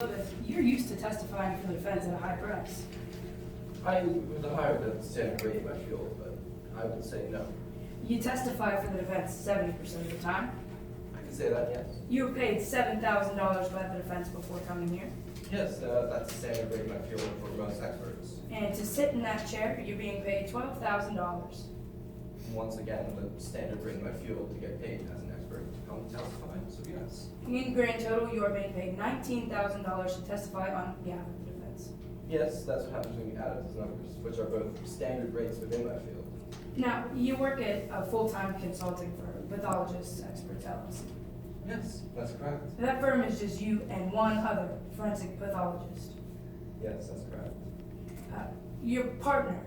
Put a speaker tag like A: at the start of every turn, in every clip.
A: Lopez, you're used to testifying for the defense at a high price.
B: I would hire the standard rate in my field, but I would say no.
A: You testify for the defense 70% of the time.
B: I can say that, yes.
A: You were paid $7,000 by the defense before coming here.
B: Yes, that's the standard rate in my field for most experts.
A: And to sit in that chair, you're being paid $12,000.
B: Once again, the standard rate in my field to get paid as an expert to come testify, so yes.
A: In grand total, you are being paid $19,000 to testify on behalf of the defense.
B: Yes, that's what happens when you add up those numbers, which are both standard rates within my field.
A: Now, you work at a full-time consulting firm, Pathologist Experts LLC.
B: Yes, that's correct.
A: That firm is just you and one other forensic pathologist.
B: Yes, that's correct.
A: Your partner,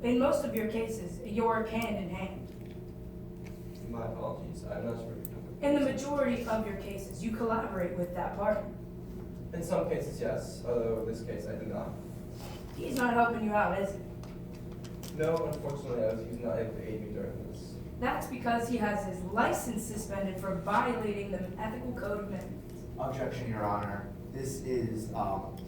A: in most of your cases, you work hand in hand.
B: My apologies, I'm not sure.
A: In the majority of your cases, you collaborate with that partner.
B: In some cases, yes, although in this case I do not.
A: He's not helping you out, is he?
B: No, unfortunately, he's not able to aid me during this.
A: That's because he has his license suspended for violating the ethical code of ethics.
C: Objection, Your Honor. This is not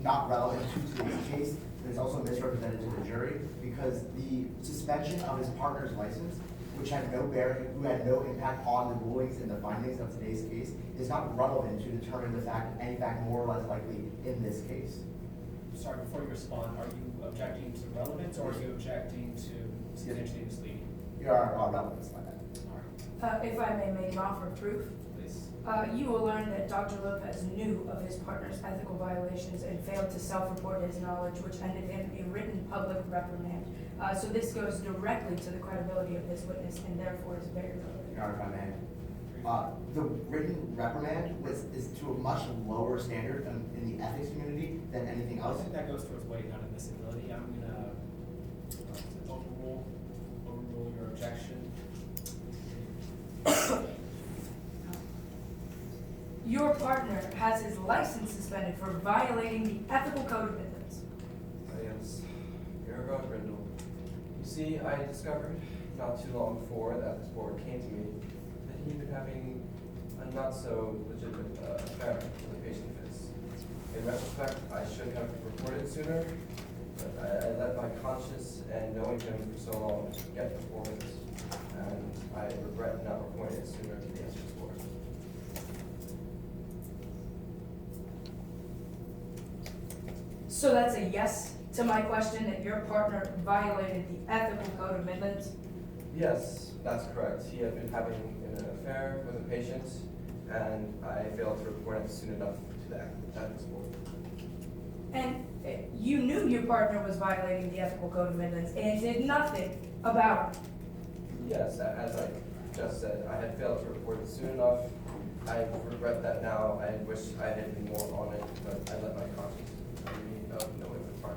C: relevant to today's case. It is also misrepresented to the jury because the suspension of his partner's license, which had no bearing, who had no impact on the rulings and the findings of today's case, is not relevant to determine the fact, any fact more or less likely in this case.
D: Sorry, before you respond, are you objecting to relevance or are you objecting to substantially misleading?
C: Your Honor, relevance, my bad.
D: All right,
A: If I may make an offer of proof,
D: please.
A: you will learn that Dr. Lopez knew of his partner's ethical violations and failed to self-report his knowledge, which ended in a written public reprimand. So this goes directly to the credibility of this witness and therefore is very relevant.
C: Your Honor, if I may. The written reprimand is to a much lower standard in the ethics community than anything
D: I
C: else.
D: think that goes towards weighting on admissibility. I'm gonna overrule your objection.
A: Your partner has his license suspended for violating the ethical code of ethics.
B: Yes, Mayor Brindle. You see, I discovered not too long before that this board came to me that he'd been having a not so legitimate affair with a patient of his. In retrospect, I should have reported sooner, but I let my conscience and knowing him for so long get before it, and I regret not reporting it sooner to the ethics board.
A: So that's a yes to my question that your partner violated the ethical code of Midlands?
B: Yes, that's correct. He had been having an affair with a patient, and I failed to report it soon enough to the ethics board.
A: And you knew your partner was violating the ethical code of Midlands and did nothing about it.
B: Yes, as I just said, I had failed to report it soon enough. I regret that now. I wish I had been more on it, but I let my conscience knowing the part.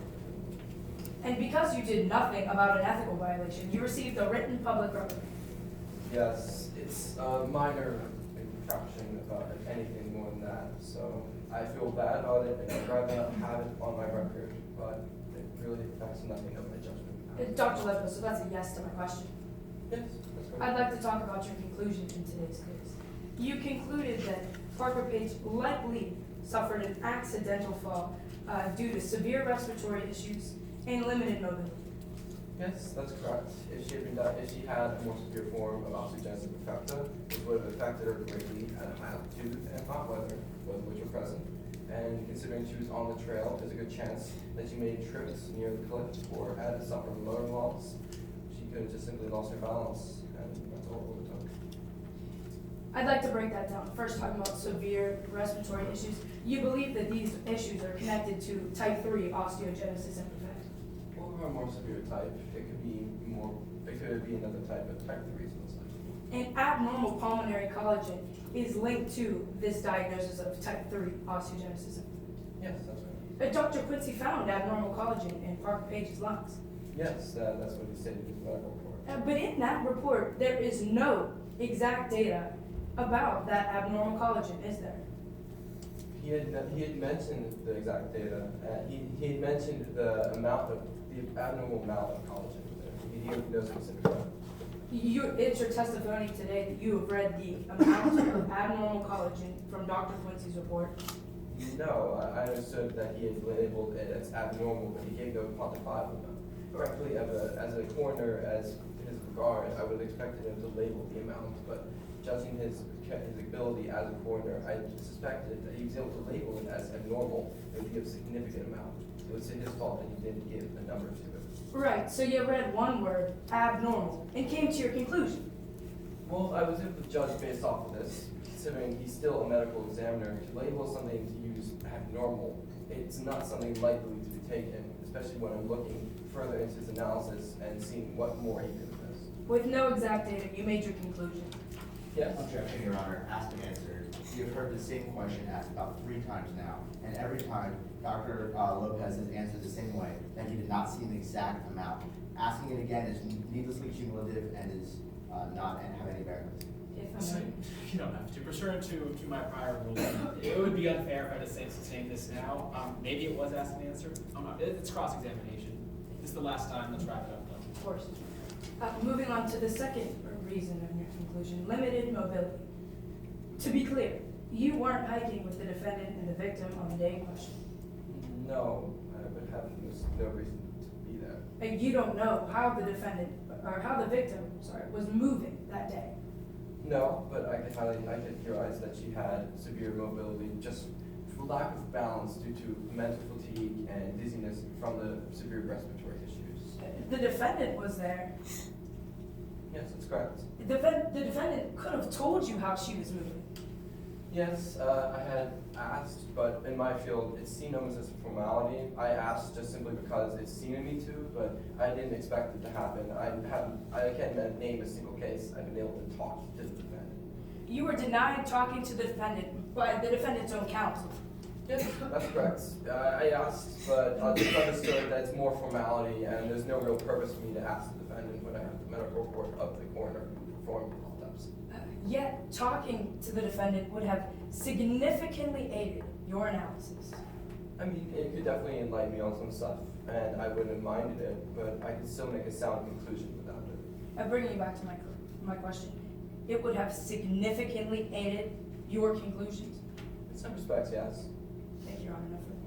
A: And because you did nothing about an ethical violation, you received a written public reprimand.
B: Yes, it's a minor infraction about anything more than that. So I feel bad about it, and I'd rather not have it on my record, but it really affects nothing of my judgment.
A: Dr. Lopez, so that's a yes to my question.
B: Yes, that's right.
A: I'd like to talk about your conclusion in today's case. You concluded that Parker Page likely suffered an accidental fall due to severe respiratory issues and limited mobility.
B: Yes, that's correct. If she had a more severe form of osteogenesis imperfecta, it would have affected her greatly at high altitude and hot weather, both of which were present. And considering she was on the trail, there's a good chance that she made trips near the cliff or had to suffer motor loss. She could have just simply lost her balance, and that's all it would have took.
A: I'd like to break that down. First, talking about severe respiratory issues. You believe that these issues are connected to type 3 osteogenesis imperfecta.
B: Well, if a more severe type, it could be another type, but type 3 is most likely.
A: And abnormal pulmonary collagen is linked to this diagnosis of type 3 osteogenesis imperfecta.
B: Yes, that's right.
A: But Dr. Quincy found abnormal collagen in Parker Page's lungs.
B: Yes, that's what he said in his medical report.
A: But in that report, there is no exact data about that abnormal collagen, is there?
B: He had mentioned the exact data. He had mentioned the abnormal amount of collagen there. He had no specific amount.
A: It's your testimony today that you have read the amount of abnormal collagen from Dr. Quincy's report.
B: No, I understood that he had labeled it as abnormal, but he gave no quantifiable amount. Correctly, as a coroner, as his regard, I would have expected him to label the amount, but judging his ability as a coroner, I suspected that he was able to label it as abnormal. It would be a significant amount. It was his fault that he didn't give a number to it.
A: Right, so you read one word, abnormal, and came to your conclusion.
B: Well, I was able to judge based off of this, considering he's still a medical examiner. To label something to use abnormal, it's not something likely to be taken, especially when I'm looking further into his analysis and seeing what more he could have missed.
A: With no exact data, you made your conclusion.
B: Yes.
C: Objection, Your Honor, asked and answered. You have heard the same question asked about 3 times now, and every time Dr. Lopez has answered the same way, that he did not see an exact amount. Asking it again is needlessly cumulative and is not and have any bearing.
A: If I
D: So,
A: may.
D: you don't have to. Pursuant to my prior ruling, it would be unfair if I just saying this now. Maybe it was asked and answered. It's cross-examination. This is the last time. Let's wrap it up, though.
A: Of course. Moving on to the second reason of your conclusion, limited mobility. To be clear, you weren't hiking with the defendant and the victim on the day in question.
B: No, I would have no reason to be there.
A: And you don't know how the defendant, or how the victim, was moving that day.
B: No, but I could theorize that she had severe mobility, just lack of balance due to mental fatigue and dizziness from the severe respiratory issues.
A: The defendant was there.
B: Yes, that's correct.
A: The defendant could have told you how she was moving.
B: Yes, I had asked, but in my field, it's seen almost as a formality. I asked just simply because it's seen in me too, but I didn't expect it to happen. I can't name a single case I've been able to talk to the defendant.
A: You were denied talking to the defendant by the defendant's own counsel.
B: Yes, that's correct. I asked, but I just understood that it's more formality and there's no real purpose for me to ask the defendant when I have the medical report of the coroner performing the autopsy.
A: Yet, talking to the defendant would have significantly aided your analysis.
B: I mean, it could definitely enlighten me on some stuff, and I wouldn't have minded it, but I could still make a sound conclusion without it.
A: Bringing you back to my question, it would have significantly aided your conclusions.
B: In some respects, yes.
A: Thank you, Your Honor. No further